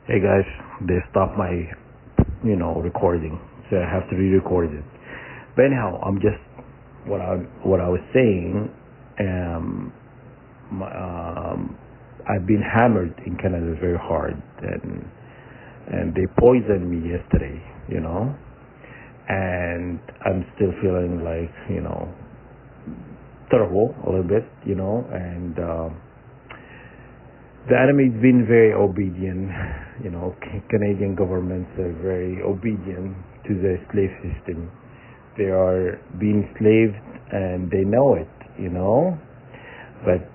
Hey guys, they stopped my, recording, so I have to re-record it. But anyhow, I'm just what I was saying. Um, I've been hammered in Canada very hard, and they poisoned me yesterday, and I'm still feeling like terrible a little bit, and. The enemy's been very obedient. Canadian governments are very obedient to the slave system. They are being enslaved and they know it, But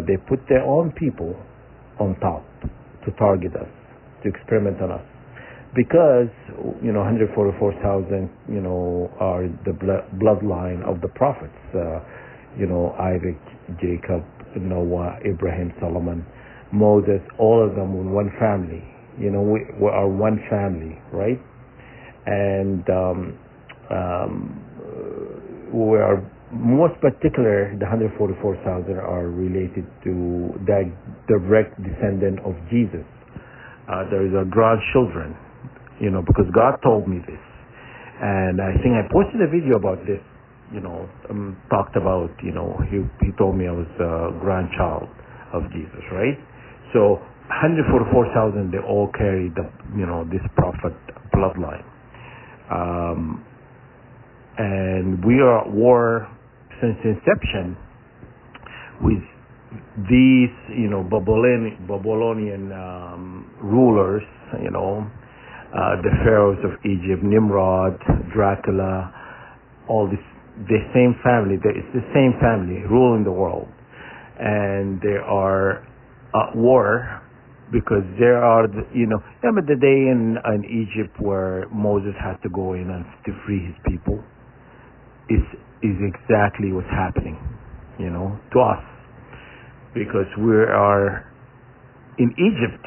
they put their own people on top to target us, to experiment on us. Because, 144,000, are the bloodline of the prophets. Isaac, Jacob, Noah, Ibrahim, Solomon, Moses, all of them in one family. We are one family, right? And we are most particular, the 144,000 are related to the direct descendant of Jesus. There is our grandchildren, because God told me this. And I think I posted a video about this, talked about, he told me I was a grandchild of Jesus, right? So 144,000, they all carry this prophet bloodline. And we are at war since inception with these, Babylonian rulers, the pharaohs of Egypt, Nimrod, Dracula, all this, the same family. It's the same family ruling the world. And they are at war because there are, remember the day in Egypt where Moses had to go in and to free his people? Is exactly what's happening, to us, because we are in Egypt,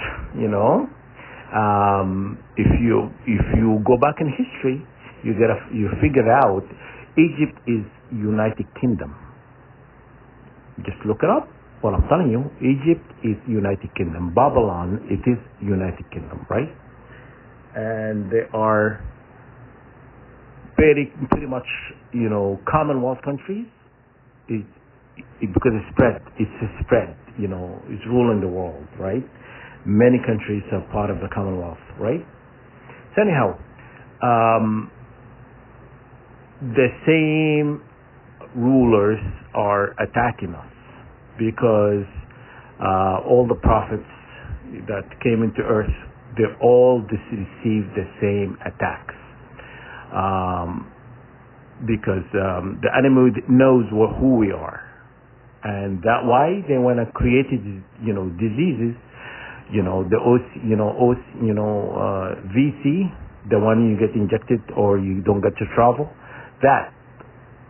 If you go back in history, you figure out Egypt is United Kingdom. Just look it up. What I'm telling you, Egypt is United Kingdom. Babylon, it is United Kingdom, right? And they are pretty much, Commonwealth countries. Because it's spread, it's ruling the world, right? Many countries are part of the Commonwealth, right? So anyhow, the same rulers are attacking us because all the prophets that came into earth, they all received the same attacks. Because the enemy knows who we are, and that why they want to create diseases, VC, the one you get injected or you don't get to travel, that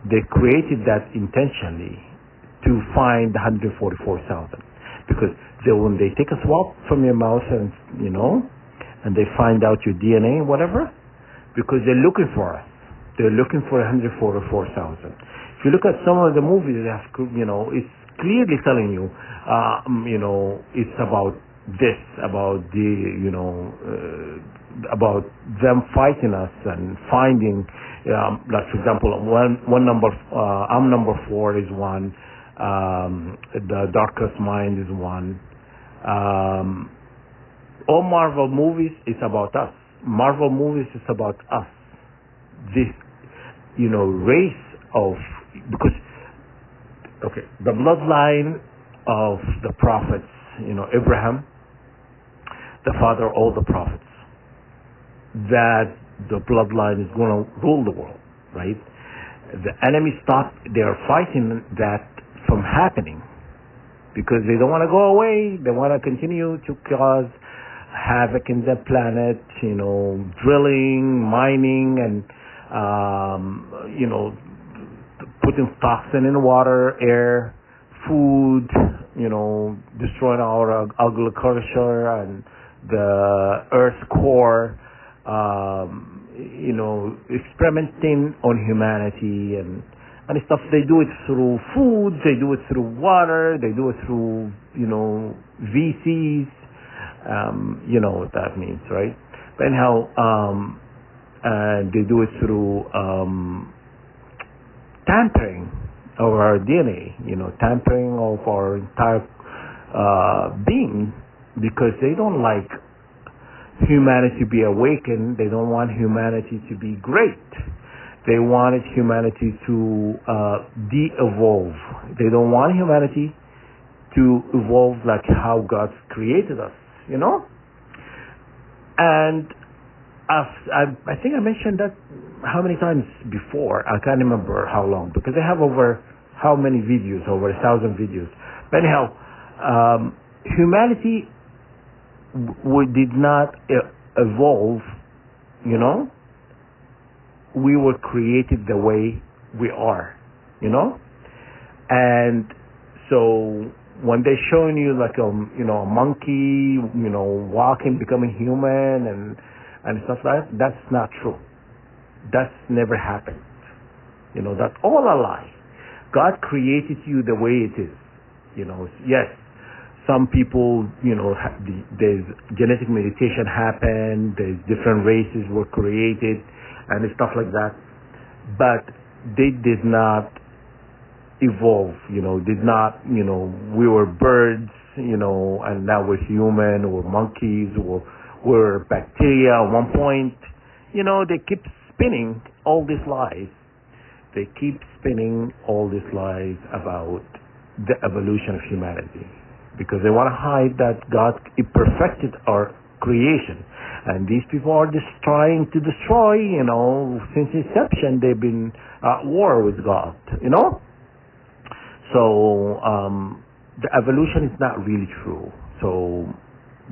they created that intentionally to find 144,000, because when they take a swab from your mouth and and they find out your DNA, whatever, because they're looking for us. They're looking for 144,000. If you look at some of the movies, it's clearly telling you, it's about this, about about them fighting us and finding, like for example, one number, I'm number 4 is one, the Darkest Mind is one. All Marvel movies is about us. Marvel movies is about us. This race of, because, the bloodline of the prophets, Ibrahim, the father of all the prophets, that the bloodline is going to rule the world, right? The enemy they are fighting that from happening because they don't want to go away. They want to continue to cause havoc in the planet, drilling, mining, and putting toxin in the water, air, food, destroying our agriculture and the Earth's core, experimenting on humanity and stuff. They do it through food, they do it through water, they do it through, VCs, You know what that means, right? But anyhow, and they do it through tampering of our DNA, tampering of our entire being, because they don't like humanity to be awakened. They don't want humanity to be great. They wanted humanity to de-evolve. They don't want humanity to evolve like how God created us, And I think I mentioned that how many times before. I can't remember how long, because I have over how many videos, over 1,000 videos. But anyhow, humanity did not evolve, We were created the way we are, And so when they're showing you like a monkey, walking, becoming human and stuff like that, that's not true. That's never happened. That's all a lie. God created you the way it is. Yes, some people, there's genetic mutation happened, there's different races were created and stuff like that. But they did not evolve, did not, we were birds, and now we're human, or monkeys, or we're bacteria at one point. They keep spinning all these lies. They keep spinning all these lies about the evolution of humanity, because they want to hide that God perfected our creation. And these people are just trying to destroy, since inception they've been at war with God, So the evolution is not really true. So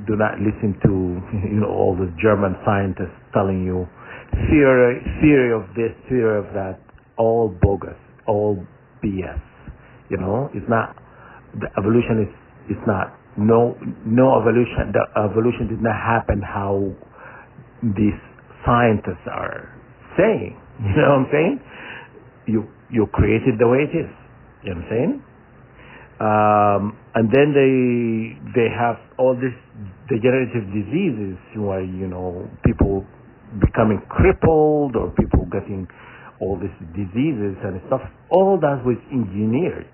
do not listen to all the German scientists telling you theory of this, theory of that. All bogus, all BS. It's not. The evolution is not. No evolution. The evolution did not happen how these scientists are saying. You know what I'm saying? You created the way it is. You know what I'm saying? And then they have all these degenerative diseases where people becoming crippled, or people getting all these diseases and stuff. All that was engineered.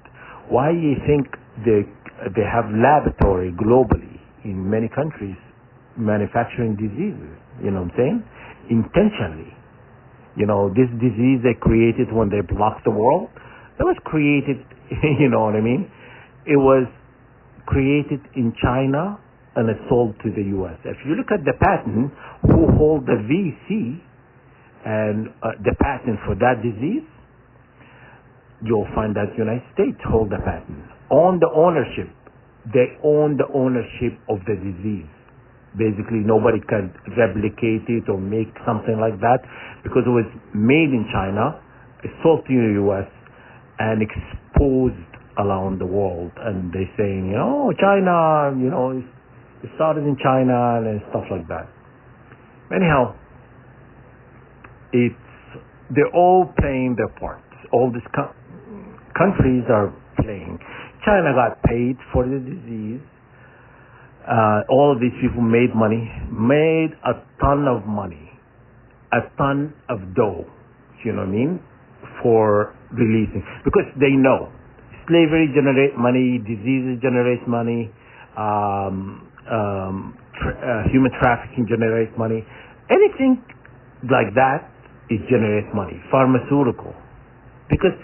Why do you think they have laboratory globally in many countries manufacturing diseases? You know what I'm saying? Intentionally. This disease they created when they blocked the world, that was created, you know what I mean? It was created in China and it's sold to the U.S. If you look at the patent, who hold the VC and the patent for that disease, you'll find that United States hold the patent. On the ownership, they own the ownership of the disease. Basically, nobody can replicate it or make something like that, because it was made in China, sold to the U.S., and exposed around the world. And they're saying, China, it started in China and stuff like that. Anyhow, they're all playing their parts. All these countries are playing. China got paid for the disease. All of these people made money, made a ton of money, a ton of dough, you know what I mean, for releasing. Because they know slavery generates money, diseases generate money, human trafficking generates money. Anything like that, it generates money. Pharmaceutical. Because,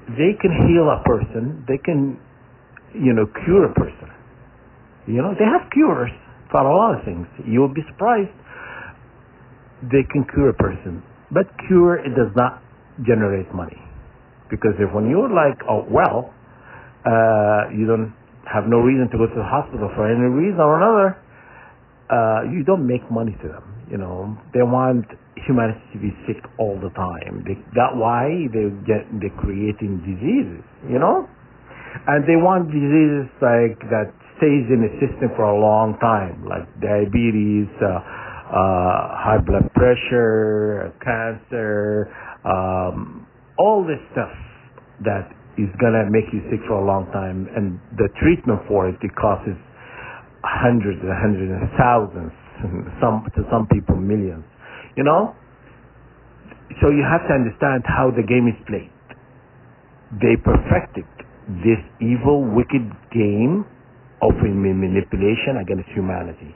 they can heal a person, they can, cure a person. They have cures for a lot of things. You'll be surprised. They can cure a person. But cure, it does not generate money. Because when you're like, you don't have no reason to go to the hospital for any reason or another, you don't make money to them. They want humanity to be sick all the time. That's why they're creating diseases, And they want diseases like that stays in the system for a long time, like diabetes, high blood pressure, cancer, all this stuff that is gonna make you sick for a long time. And the treatment for it, it causes hundreds and hundreds and thousands, to some people millions. You know, so you have to understand how the game is played. They perfected this evil, wicked game of manipulation against humanity.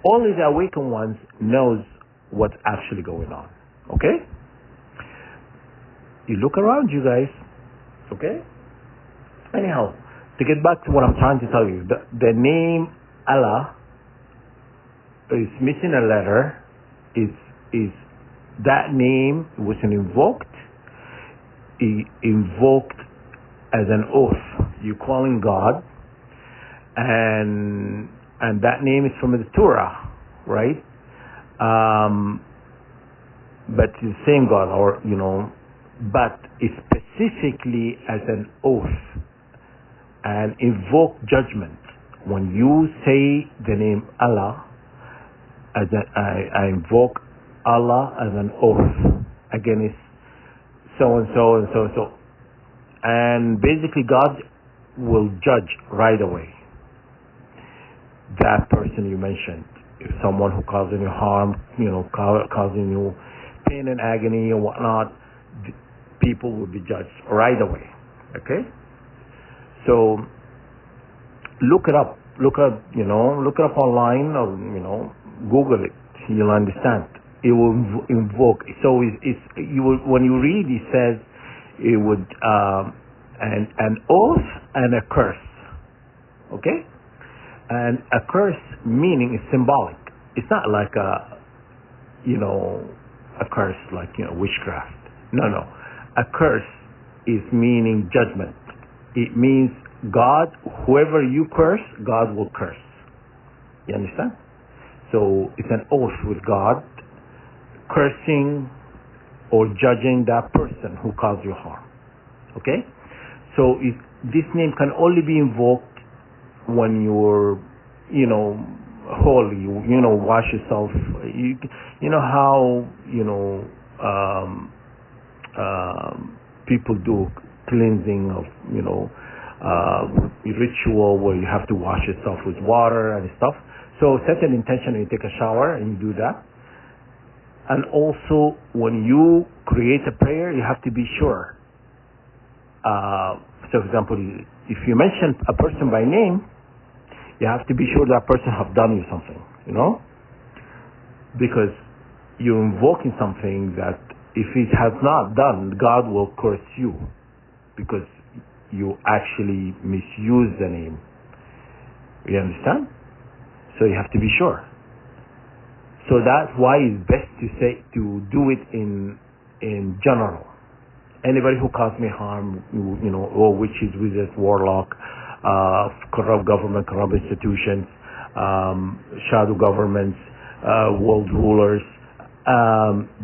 Only the awakened ones knows what's actually going on. Okay? You look around you guys. Okay? Anyhow, to get back to what I'm trying to tell you, the name Allah is missing a letter. Is that name was invoked as an oath. You're calling God, and that name is from the Torah, right? But the same God, or but it's specifically as an oath and invoke judgment. When you say the name Allah, I invoke Allah as an oath against so and so and so and so, and basically God will judge right away that person you mentioned. If someone who causing you harm, causing you pain and agony and whatnot, people will be judged right away. Okay, so look it up. Look it up online, or Google it. You'll understand. It will invoke. So when you read, it says it would an oath and a curse. Okay, and a curse meaning is symbolic. It's not like a curse like witchcraft. No. A curse is meaning judgment. It means God, whoever you curse, God will curse. You understand? So it's an oath with God, cursing or judging that person who caused you harm. Okay? So this name can only be invoked when you're, holy. Wash yourself. You know how people do cleansing of ritual where you have to wash yourself with water and stuff. So set an intention when you take a shower and you do that. And also when you create a prayer, you have to be sure. So for example, if you mention a person by name, you have to be sure that person have done you something, because you're invoking something that if it has not done, God will curse you because you actually misuse the name. You understand? So you have to be sure. So that's why it's best to do it in general. Anybody who caused me harm, or witches, wizards, warlock, corrupt government, corrupt institutions, shadow governments, world rulers,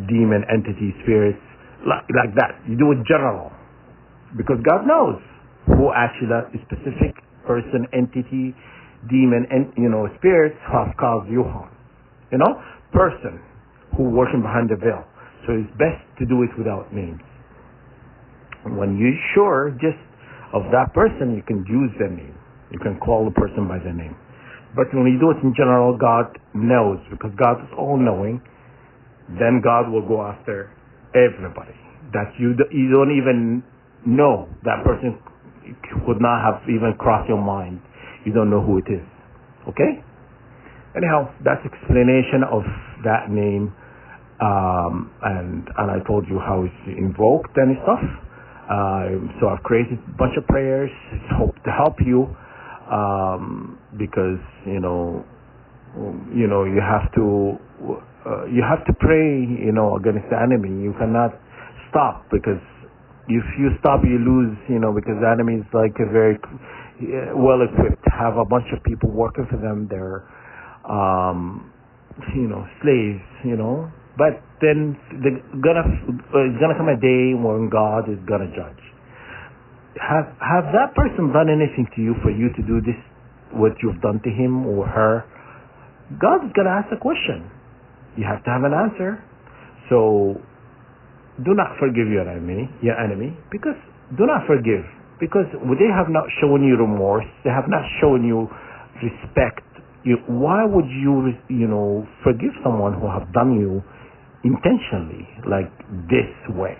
demon entity spirits, like that. You do it general, because God knows who actually that specific person, entity, demon, and spirits have caused you harm. Person who working behind the veil. So it's best to do it without names. When you're sure just of that person, you can use their name. You can call the person by their name. But when you do it in general, God knows, because God is all-knowing. Then God will go after everybody that you don't even know. That person could not have even crossed your mind. You don't know who it is. Okay? Anyhow, that's explanation of that name, and I told you how it's invoked and stuff. So I've created a bunch of prayers to help you, because you have to pray against the enemy. You cannot stop, because if you stop, you lose. Because the enemy is like a very well equipped, have a bunch of people working for them. They're slaves, but then it's gonna come a day when God is gonna judge. Have that person done anything to you for you to do this, what you've done to him or her? God is gonna ask a question. You have to have an answer. So do not forgive your enemy, because do not forgive, because they have not shown you remorse. They have not shown you respect. Why would you, forgive someone who have done you intentionally, like this way,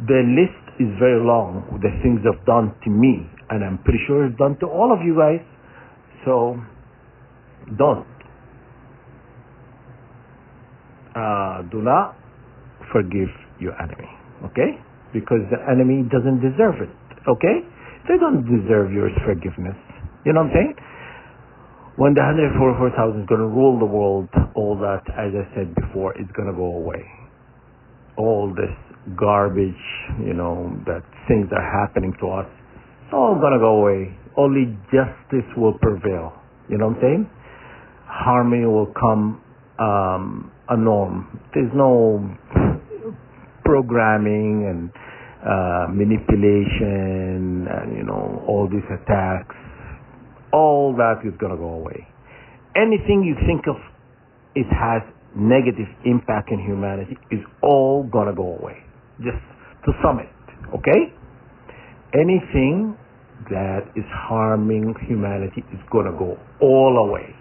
The list is very long, the things they've done to me, and I'm pretty sure it's done to all of you guys. So, don't. Do not forgive your enemy, okay? Because the enemy doesn't deserve it, okay? They don't deserve your forgiveness. You know what I'm saying? When the 144,000 is going to rule the world, all that, as I said before, is going to go away. All this garbage, that things are happening to us, it's all going to go away. Only justice will prevail. You know what I'm saying? Harmony will come a norm. There's no programming and manipulation and, all these attacks. All that is going to go away. Anything you think of it has negative impact in humanity is all going to go away. Just to sum it, okay? Anything that is harming humanity is going to go all away.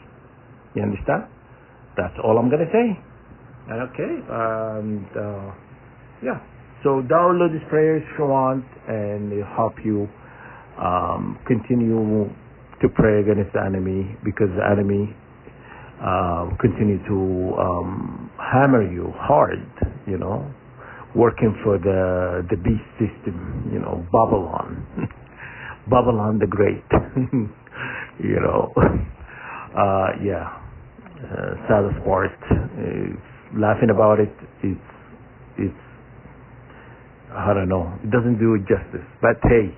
You understand? That's all I'm going to say. Okay? Yeah. So download this prayer if you want, and it'll help you continue to pray against the enemy, because the enemy continue to hammer you hard, working for the beast system, Babylon. Babylon the Great. Yeah. Saddest part is laughing about it. It's I don't know. It doesn't do it justice. But hey,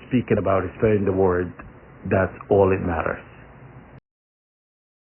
speaking about it, spreading the word, that's all it matters.